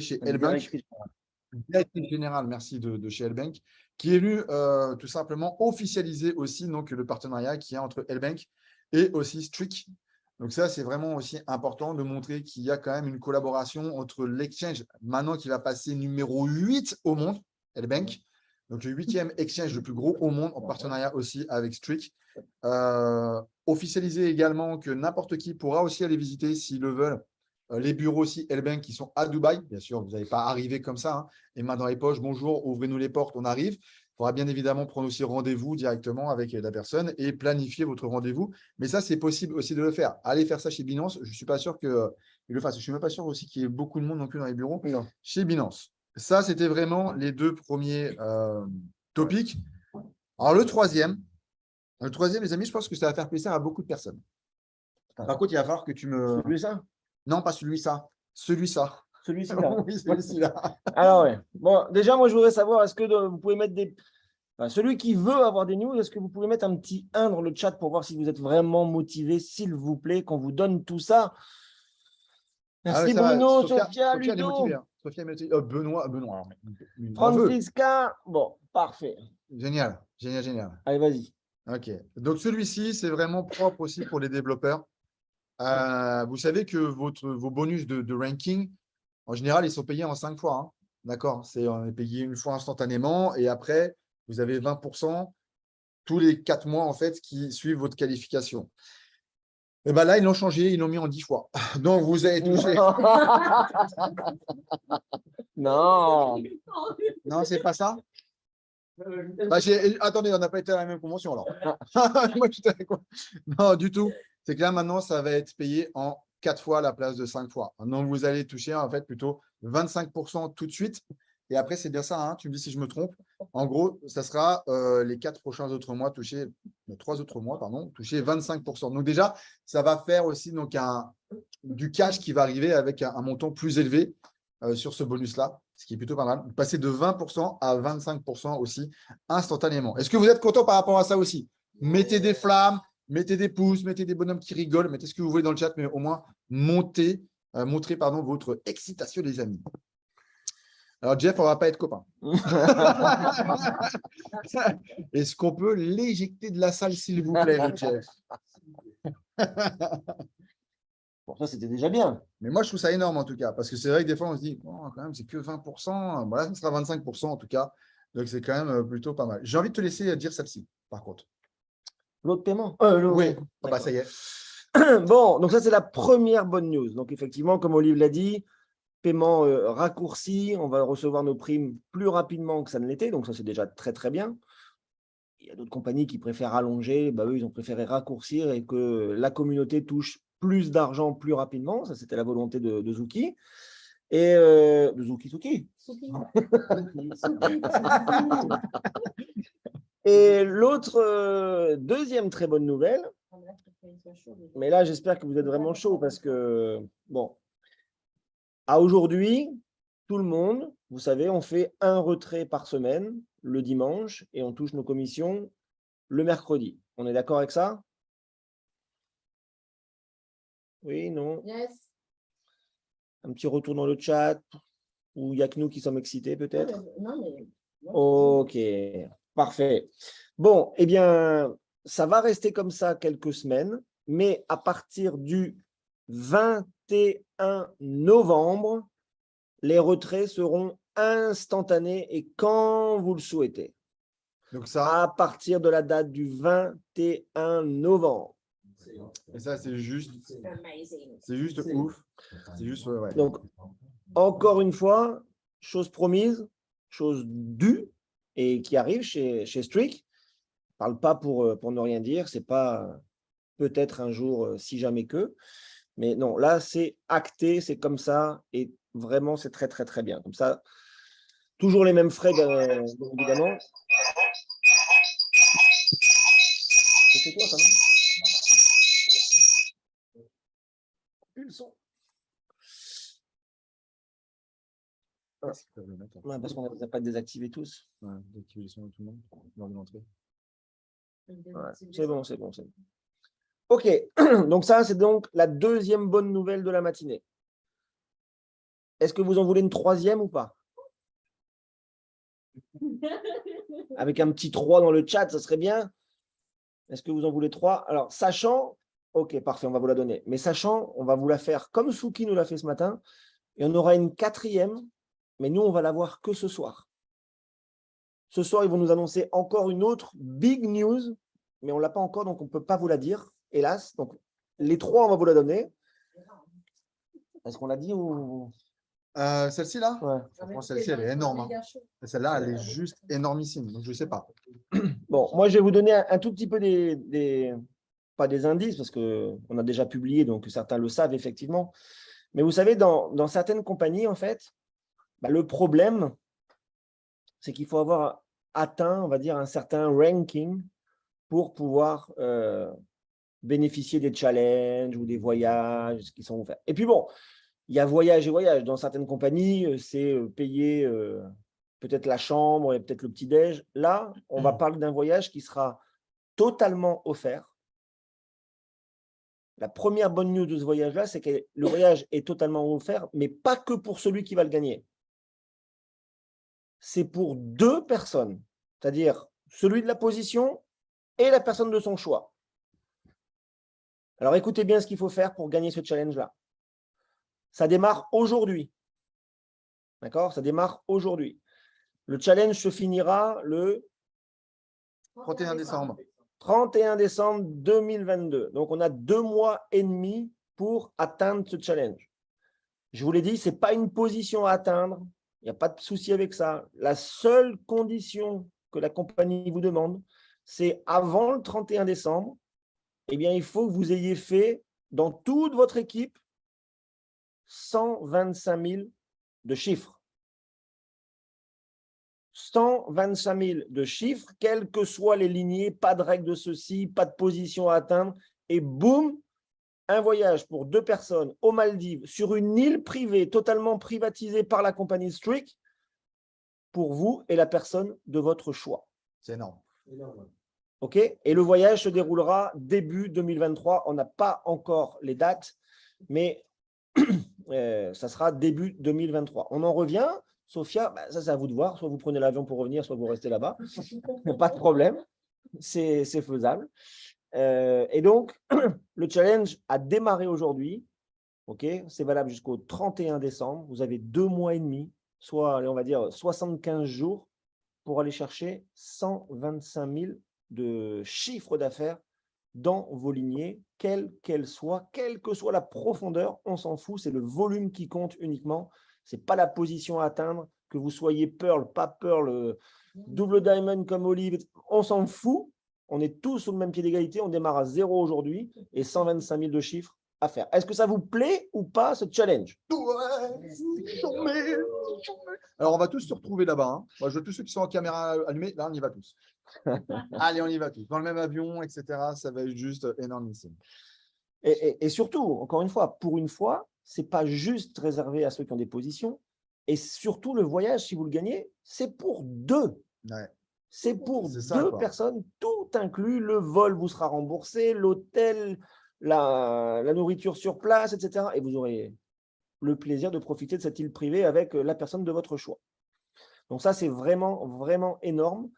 chez L-Bank, directrice générale, merci, de chez L-Bank, qui est venue tout simplement officialiser aussi donc, le partenariat qu'il y a entre L-Bank et aussi Streak. Donc ça, c'est vraiment aussi important de montrer qu'il y a quand même une collaboration entre l'exchange, maintenant qui va passer numéro 8 au monde, L-Bank, donc le 8e exchange le plus gros au monde, en partenariat aussi avec Streak. Officialiser également que n'importe qui pourra aussi aller visiter, s'ils le veulent, les bureaux aussi L-Bank qui sont à Dubaï. Bien sûr, vous n'allez pas arriver comme ça, hein, les mains dans les poches, bonjour, ouvrez-nous les portes, on arrive. Il faudra bien évidemment prendre aussi rendez-vous directement avec la personne et planifier votre rendez-vous. Mais ça, c'est possible aussi de le faire. Allez faire ça chez Binance. Je ne suis pas sûr qu'ils le fassent. Je ne suis même pas sûr aussi qu'il y ait beaucoup de monde non plus dans les bureaux chez Binance. Ça, c'était vraiment les deux premiers topics. Alors, le troisième, les amis, je pense que ça va faire plaisir à beaucoup de personnes. Par contre, il va falloir que tu me… Celui-là? Non, pas celui-là. Celui-là. Celui-là. Oui, celui-là. Alors, ouais. Bon, déjà, moi, je voudrais savoir, est-ce que vous pouvez mettre des… Enfin, celui qui veut avoir des news, est-ce que vous pouvez mettre un petit 1 dans le chat pour voir si vous êtes vraiment motivé, s'il vous plaît, qu'on vous donne tout ça. Merci Bruno, Sophia, Sophia, elle est Ludo. motivée, hein. Sophia est motivée. Benoît. Alors, Francisca. Bon, parfait. Génial, génial, génial. Allez, vas-y. OK. Donc, celui-ci, c'est vraiment propre aussi pour les développeurs. Vous savez que vos bonus de ranking, en général, ils sont payés en 5 fois. Hein. D'accord? On est payé une fois instantanément et après, vous avez 20% tous les 4 mois, en fait, qui suivent votre qualification. Et bien là, ils l'ont changé, ils l'ont mis en 10 fois. Donc, vous avez touché. Non. Non, c'est pas ça? Attendez, on n'a pas été à la même convention alors. Moi, non, du tout. C'est que là, maintenant, ça va être payé en 4 fois à la place de 5 fois. Donc, vous allez toucher en fait plutôt 25% tout de suite. Et après, c'est bien ça, hein, tu me dis si je me trompe. En gros, ça sera les 4 prochains autres mois touchés, 3 autres mois, pardon, toucher 25%. Donc déjà, ça va faire aussi donc, du cash qui va arriver avec un montant plus élevé sur ce bonus-là, ce qui est plutôt pas mal. Passer de 20% à 25% aussi instantanément. Est-ce que vous êtes content par rapport à ça aussi? Mettez des flammes, mettez des pouces, mettez des bonhommes qui rigolent, mettez ce que vous voulez dans le chat, mais au moins montrez votre excitation, les amis. Alors, Jeff, on ne va pas être copains. Est-ce qu'on peut l'éjecter de la salle, s'il vous plaît, le Jeff? Bon, ça, c'était déjà bien. Mais moi, je trouve ça énorme, en tout cas, parce que c'est vrai que des fois, on se dit, oh, quand même, c'est que 20%. Voilà, ce sera 25%, en tout cas. Donc, c'est quand même plutôt pas mal. J'ai envie de te laisser dire celle-ci, par contre. L'autre paiement. Oui, oh, bah, ça y est. Bon, donc ça, c'est la première bonne news. Donc, effectivement, comme Olive l'a dit, paiement raccourci, on va recevoir nos primes plus rapidement que ça ne l'était, donc ça c'est déjà très très bien. Il y a d'autres compagnies qui préfèrent allonger, eux ils ont préféré raccourcir et que la communauté touche plus d'argent plus rapidement, ça c'était la volonté de Zuki. Et de Zuki. Et l'autre deuxième très bonne nouvelle, mais là j'espère que vous êtes vraiment chaud parce que bon, à aujourd'hui, tout le monde, vous savez, on fait un retrait par semaine, le dimanche, et on touche nos commissions le mercredi. On est d'accord avec ça? Oui, non? Yes. Un petit retour dans le chat, ou il n'y a que nous qui sommes excités peut-être? Non, mais… Ok, parfait. Bon, eh bien, ça va rester comme ça quelques semaines, mais à partir du 21 novembre, les retraits seront instantanés et quand vous le souhaitez. Donc ça, à partir de la date du 21 novembre. Et ça, c'est juste ouf. C'est juste, ouais. Donc, encore une fois, chose promise, chose due et qui arrive chez Streak. Je ne parle pas pour ne rien dire, c'est pas peut-être un jour, si jamais que. Mais non, là, c'est acté, c'est comme ça et vraiment, c'est très, très, très bien. Comme ça, toujours les mêmes frais, évidemment. C'est quoi ça, non? Le son. Ah. Ouais, parce qu'on ne les a pas désactivés tous. Ouais, désactiver le son de tout le monde lors de l'entrée. Ouais, c'est bon, c'est bon, c'est bon. Ok, donc ça, c'est donc la deuxième bonne nouvelle de la matinée. Est-ce que vous en voulez une troisième ou pas? Avec un petit 3 dans le chat, ça serait bien. Est-ce que vous en voulez 3? Alors, sachant, ok, parfait, on va vous la donner. Mais sachant, on va vous la faire comme Souki nous l'a fait ce matin. Et on aura une quatrième, mais nous, on va la voir que ce soir. Ce soir, ils vont nous annoncer encore une autre big news, mais on ne l'a pas encore, donc on ne peut pas vous la dire, hélas. Donc, les 3, on va vous la donner. Est-ce qu'on l'a dit ou... Celle-ci là, Ouais. franchement, celle-ci, elle est énorme. Hein. Celle-là, elle est juste énormissime. Donc, je ne sais pas. Bon, moi, je vais vous donner un tout petit peu pas des indices, parce qu'on a déjà publié, donc certains le savent effectivement. Mais vous savez, dans certaines compagnies, en fait, le problème, c'est qu'il faut avoir atteint, on va dire, un certain ranking pour pouvoir bénéficier des challenges ou des voyages qui sont offerts. Et puis bon, il y a voyage et voyage. Dans certaines compagnies, c'est payer peut-être la chambre et peut-être le petit-déj. Là, on va parler d'un voyage qui sera totalement offert. La première bonne news de ce voyage-là, c'est que le voyage est totalement offert, mais pas que pour celui qui va le gagner. C'est pour 2 personnes, c'est-à-dire celui de la position et la personne de son choix. Alors écoutez bien ce qu'il faut faire pour gagner ce challenge-là. Ça démarre aujourd'hui. D'accord? Ça démarre aujourd'hui. Le challenge se finira le 31 décembre. 31 décembre 2022. Donc, on a 2 mois et demi pour atteindre ce challenge. Je vous l'ai dit, ce n'est pas une position à atteindre. Il n'y a pas de souci avec ça. La seule condition que la compagnie vous demande, c'est avant le 31 décembre, eh bien, il faut que vous ayez fait dans toute votre équipe 125 000 de chiffres. 125 000 de chiffres, quelles que soient les lignées, pas de règle de ceci, pas de position à atteindre, et boum, un voyage pour 2 personnes aux Maldives sur une île privée totalement privatisée par la compagnie Streak pour vous et la personne de votre choix. C'est énorme. OK? Et le voyage se déroulera début 2023. On n'a pas encore les dates, mais ça sera début 2023. On en revient. Sophia, ça c'est à vous de voir. Soit vous prenez l'avion pour revenir, soit vous restez là-bas. Pas de problème. C'est faisable. Et donc, le challenge a démarré aujourd'hui. Okay, c'est valable jusqu'au 31 décembre. Vous avez 2 mois et demi, soit, on va dire, 75 jours pour aller chercher 125 000 de chiffre d'affaires dans vos lignées, quelle que soit la profondeur, on s'en fout, c'est le volume qui compte uniquement. Ce n'est pas la position à atteindre, que vous soyez Pearl, pas Pearl, double diamond comme Olive, on s'en fout. On est tous sur le même pied d'égalité, on démarre à 0 aujourd'hui et 125 000 de chiffres à faire. Est-ce que ça vous plaît ou pas ce challenge? Alors, on va tous se retrouver là-bas. Hein. Moi, je veux tous ceux qui sont en caméra allumée. Là, on y va tous. Allez, on y va tous. Dans le même avion, etc. Ça va être juste énormissime. Et surtout, encore une fois, pour une fois, ce n'est pas juste réservé à ceux qui ont des positions. Et surtout, le voyage, si vous le gagnez, c'est pour 2. Ouais. C'est pour 2 personnes, tout inclus. Le vol vous sera remboursé, l'hôtel, la nourriture sur place, etc. Et vous aurez le plaisir de profiter de cette île privée avec la personne de votre choix. Donc ça, c'est vraiment, vraiment énorme.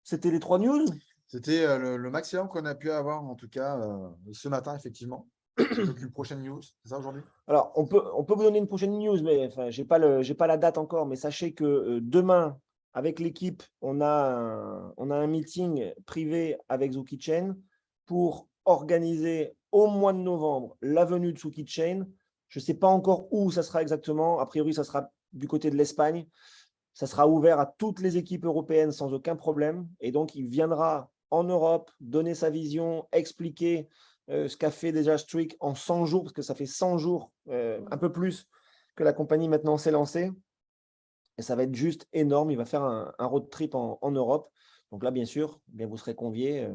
C'était les 3 news. C'était le maximum qu'on a pu avoir, en tout cas, ce matin, effectivement. Donc, une prochaine news, c'est ça aujourd'hui? Alors, on peut vous donner une prochaine news, mais enfin, je n'ai pas la date encore, mais sachez que demain, avec l'équipe, on a un meeting privé avec Zuki Chain pour organiser au mois de novembre la venue de Zuki Chain. Je ne sais pas encore où ça sera exactement. A priori, ça sera du côté de l'Espagne. Ça sera ouvert à toutes les équipes européennes sans aucun problème. Et donc, il viendra en Europe donner sa vision, expliquer ce qu'a fait déjà Streak en 100 jours, parce que ça fait 100 jours, un peu plus, que la compagnie maintenant s'est lancée. Et ça va être juste énorme. Il va faire un road trip en Europe. Donc là, bien sûr, vous serez conviés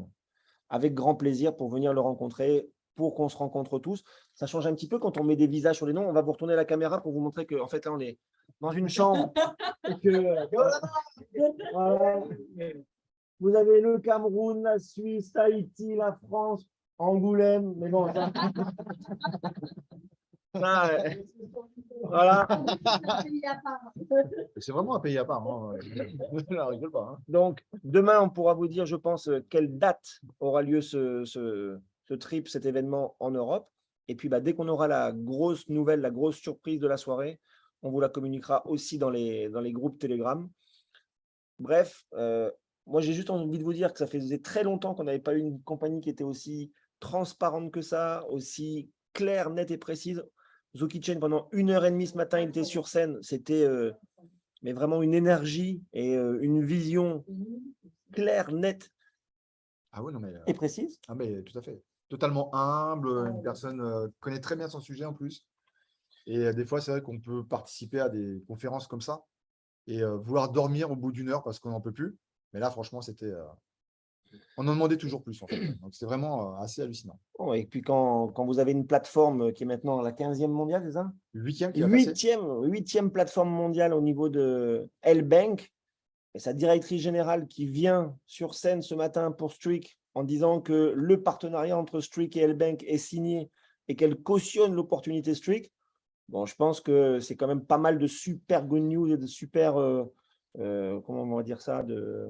avec grand plaisir pour venir le rencontrer, pour qu'on se rencontre tous. Ça change un petit peu quand on met des visages sur les noms. On va vous retourner la caméra pour vous montrer que, en fait, là, on est dans une chambre. Et que, voilà. Vous avez le Cameroun, la Suisse, Haïti, la France, Angoulême. Mais bon, ça... Ah, voilà. C'est vraiment un pays à part. Hein. Là, on rigole pas. Hein. Donc, demain, on pourra vous dire, je pense, quelle date aura lieu ce trip, cet événement en Europe. Et puis, dès qu'on aura la grosse nouvelle, la grosse surprise de la soirée, on vous la communiquera aussi dans les groupes Telegram. Bref, moi, j'ai juste envie de vous dire que ça faisait très longtemps qu'on n'avait pas eu une compagnie qui était aussi transparente que ça, aussi claire, nette et précise. Zuki Chain, pendant 1h30 ce matin, il était sur scène. C'était mais vraiment une énergie et une vision claire, nette Ah oui, non, mais, et précise. ah, mais tout à fait. Totalement humble, une personne connaît très bien son sujet en plus. Et des fois, c'est vrai qu'on peut participer à des conférences comme ça et vouloir dormir au bout d'une heure parce qu'on n'en peut plus. Mais là, franchement, c'était. On en demandait toujours plus, en fait. Donc, c'est vraiment assez hallucinant. Bon, et puis, quand vous avez une plateforme qui est maintenant la 15e mondiale, c'est ça? Le 8e qui va passer. 8e plateforme mondiale au niveau de L-Bank. Et sa directrice générale qui vient sur scène ce matin pour Streak en disant que le partenariat entre Streak et L-Bank est signé et qu'elle cautionne l'opportunité Streak. Bon, je pense que c'est quand même pas mal de super good news et de super, comment on va dire ça, de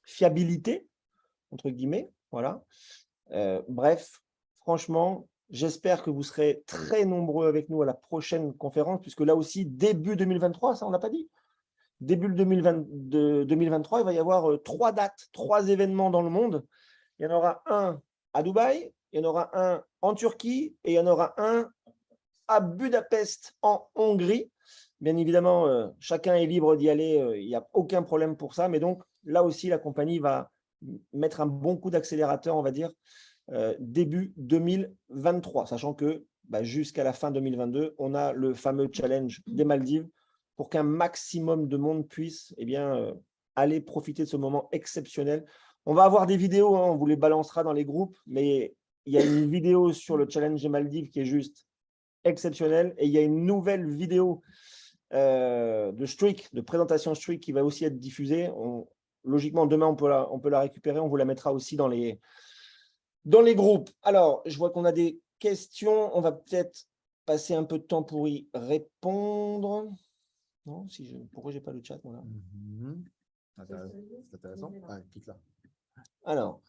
fiabilité, entre guillemets. Voilà. Bref, franchement, j'espère que vous serez très nombreux avec nous à la prochaine conférence, puisque là aussi, début 2023, ça on n'a pas dit. Début 2023, il va y avoir 3 dates, 3 événements dans le monde. Il y en aura un à Dubaï, il y en aura un en Turquie et il y en aura un à Budapest en Hongrie. Bien évidemment, chacun est libre d'y aller, il n'y a aucun problème pour ça. Mais donc, là aussi, la compagnie va mettre un bon coup d'accélérateur, on va dire, début 2023, sachant que jusqu'à la fin 2022, on a le fameux challenge des Maldives pour qu'un maximum de monde puisse aller profiter de ce moment exceptionnel. On va avoir des vidéos, on vous les balancera dans les groupes, mais il y a une vidéo sur le challenge des Maldives qui est juste exceptionnelle et il y a une nouvelle vidéo de Streak, de présentation Streak qui va aussi être diffusée. Logiquement, demain, on peut la récupérer, on vous la mettra aussi dans les groupes. Alors, je vois qu'on a des questions, on va peut-être passer un peu de temps pour y répondre. Non, pourquoi je n'ai pas le chat, moi, là? C'est intéressant. Ah, clique là. Alors,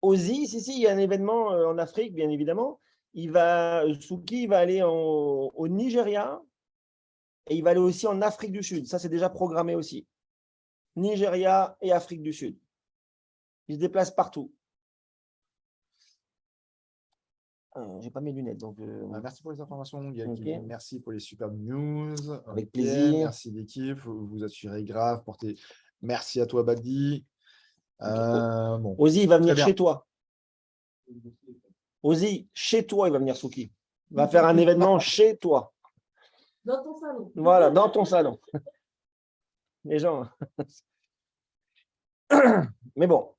Ozzy, si, il y a un événement en Afrique, bien évidemment. Suki va aller au Nigeria et il va aller aussi en Afrique du Sud. Ça, c'est déjà programmé aussi. Nigeria et Afrique du Sud. Il se déplace partout. J'ai pas mes lunettes. Donc, merci pour les informations, Gaël. Okay. Merci pour les super news. Avec plaisir. Merci l'équipe. Vous assurez grave. Merci à toi, Bagdi. Bon. Ozzy, il va venir chez toi. Ozzy, chez toi, il va venir, Suki. Il va faire un événement chez toi. Dans ton salon. Voilà, dans ton salon. Les gens. Mais bon,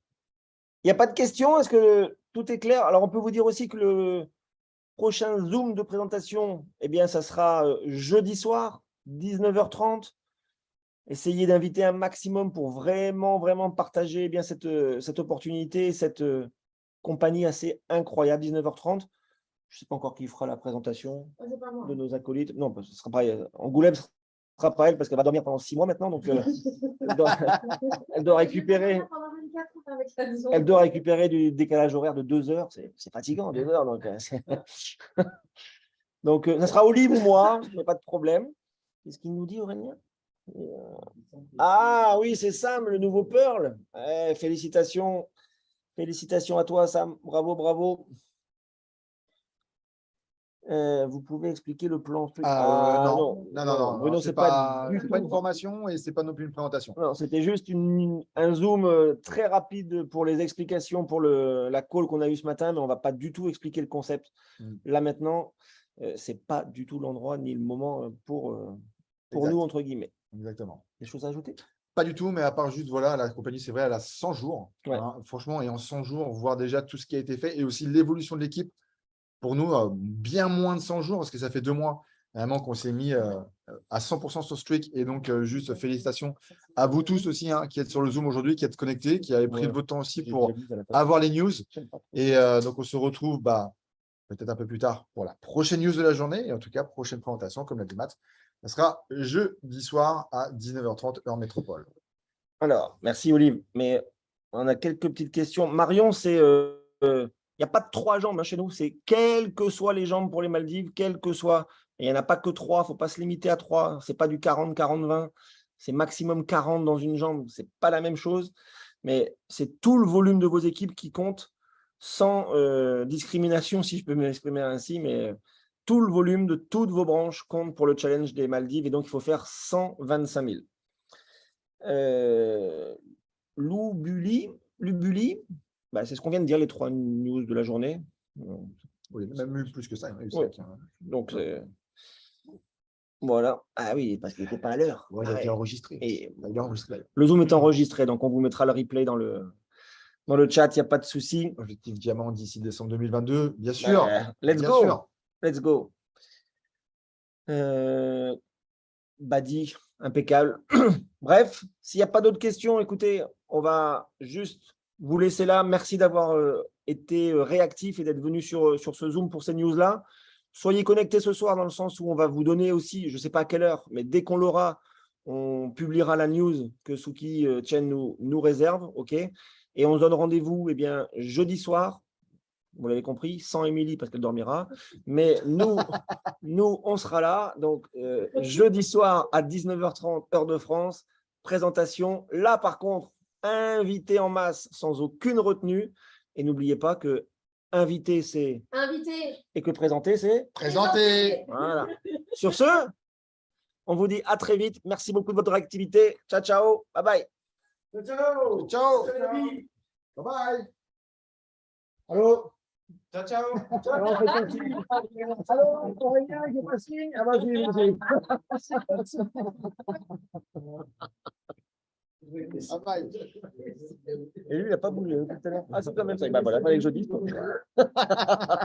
il n'y a pas de questions. Est-ce que tout est clair? Alors, on peut vous dire aussi que le prochain Zoom de présentation, ça sera jeudi soir, 19h30. Essayez d'inviter un maximum pour vraiment, vraiment partager cette opportunité, cette compagnie assez incroyable, 19h30. Je ne sais pas encore qui fera la présentation de nos acolytes. Non, ce sera pas Angoulême, ce sera pas elle parce qu'elle va dormir pendant 6 mois maintenant. Donc, elle doit récupérer. Elle doit récupérer du décalage horaire de 2 heures. C'est fatigant, 2 heures. Donc, ça sera Olive ou moi, il n'y a pas de problème. Qu'est-ce qu'il nous dit, Aurélien? Ah oui, c'est Sam, le nouveau Pearl. Félicitations. Félicitations à toi, Sam. Bravo, bravo. Vous pouvez expliquer le plan? Non. Bruno, c'est pas une formation et c'est pas non plus une présentation. Non, c'était juste un zoom très rapide pour les explications pour la call qu'on a eu ce matin, mais on ne va pas du tout expliquer le concept. Là maintenant, c'est pas du tout l'endroit ni le moment pour nous, entre guillemets. Exactement. Des choses à ajouter? Pas du tout, mais à part juste, voilà, la compagnie, c'est vrai, elle a 100 jours. Ouais. Franchement, et en 100 jours, voir déjà tout ce qui a été fait et aussi l'évolution de l'équipe. Pour nous, bien moins de 100 jours, parce que ça fait 2 mois vraiment qu'on s'est mis à 100% sur Streak. Et donc, juste félicitations à vous tous aussi qui êtes sur le Zoom aujourd'hui, qui êtes connectés, qui avez pris de votre temps aussi pour avoir les news. Et donc, on se retrouve peut-être un peu plus tard pour la prochaine news de la journée. Et en tout cas, prochaine présentation, comme l'a dit Matt, ça sera jeudi soir à 19h30 heure métropole. Alors, merci Olive. Mais on a quelques petites questions. Marion, c'est il n'y a pas de 3 jambes chez nous. C'est quelles que soient les jambes pour les Maldives, quelles que soient. Il n'y en a pas que 3. Il ne faut pas se limiter à 3. Ce n'est pas du 40, 40, 20. C'est maximum 40 dans une jambe. Ce n'est pas la même chose. Mais c'est tout le volume de vos équipes qui compte sans discrimination, si je peux m'exprimer ainsi. Mais tout le volume de toutes vos branches compte pour le challenge des Maldives. Et donc, il faut faire 125 000. Lubuli, bah, c'est ce qu'on vient de dire, les 3 news de la journée. Oui, même eu plus que ça. Il y en a eu Ouais. 5, hein. Donc, voilà. Ah oui, parce qu'il n'était pas à l'heure. Ouais, il a été enregistré. Et Il a enregistré. le Zoom est enregistré, donc on vous mettra le replay dans le chat, il n'y a pas de souci. Objectif diamant d'ici décembre 2022, bien sûr. Let's Bien go. sûr. Let's go. Badi, impeccable. Bref, s'il n'y a pas d'autres questions, écoutez, on va juste vous laisser là. Merci d'avoir été réactif et d'être venu sur ce Zoom pour ces news-là. Soyez connectés ce soir dans le sens où on va vous donner aussi, je ne sais pas à quelle heure, mais dès qu'on l'aura, on publiera la news que Suki Chen nous réserve. OK ? Et on se donne rendez-vous jeudi soir. Vous l'avez compris, sans Émilie parce qu'elle dormira. Mais nous, on sera là. Donc, jeudi soir à 19h30, heure de France, présentation. Là, par contre, invité en masse sans aucune retenue. Et n'oubliez pas que invité, c'est Invité. et que présenter, c'est Présenté. voilà. Sur ce, on vous dit à très vite. Merci beaucoup de votre activité. Ciao, ciao. Bye bye. Ciao. Ciao. Bye bye. Allô. Ciao, ciao. Alors, allô, Aurélien, j'ai pas signe. Ah bah, j'ai. Bye bye. Et lui, il n'a pas bougé tout à l'heure. Ah, c'est quand même ça. Bah voilà, il fallait que je dise.